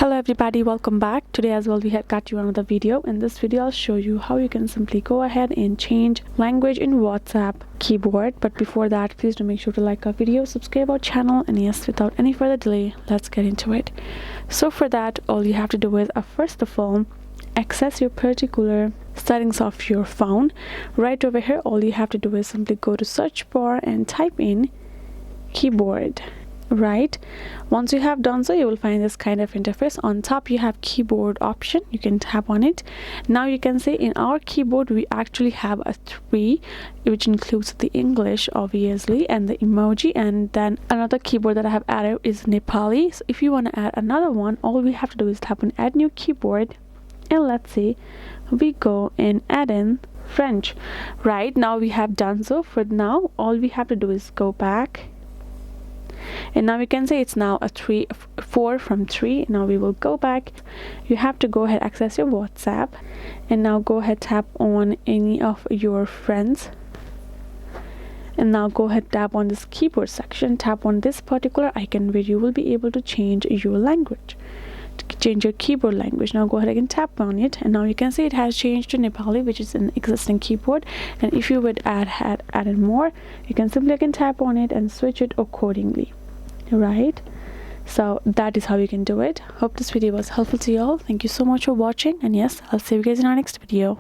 Hello everybody, welcome back. Today as well we have got you another video. In this video I'll show you how you can simply go ahead and change language in WhatsApp keyboard. But before that, please do make sure to like our video, subscribe our channel, and yes, without any further delay, let's get into it. So for that, all you have to do is first of all access your particular settings of your phone. Right over here, all you have to do is simply go to search bar and type in keyboard. Right, once you have done so, you will find this kind of interface. On top you have keyboard option, you can tap on it. Now you can see in our keyboard we actually have a 3, which includes the English obviously and the emoji, and then another keyboard that I have added is Nepali. So if you want to add another one, all we have to do is tap on add new keyboard, and let's see, we go and add in French. Right, now we have done so. For now, all we have to do is go back, and now we can say it's now a 4 from 3. Now we will go back. You have to go ahead, access your WhatsApp, and now go ahead, tap on any of your friends, and now go ahead, tap on this keyboard section, tap on this particular icon where you will be able to change your language, change your keyboard language. Now go ahead and tap on it, and now you can see it has changed to Nepali, which is an existing keyboard. And if you would add more, you can simply tap on it and switch it accordingly. Right, so that is how you can do it. Hope this video was helpful to you all. Thank you so much for watching, and yes, I'll see you guys in our next video.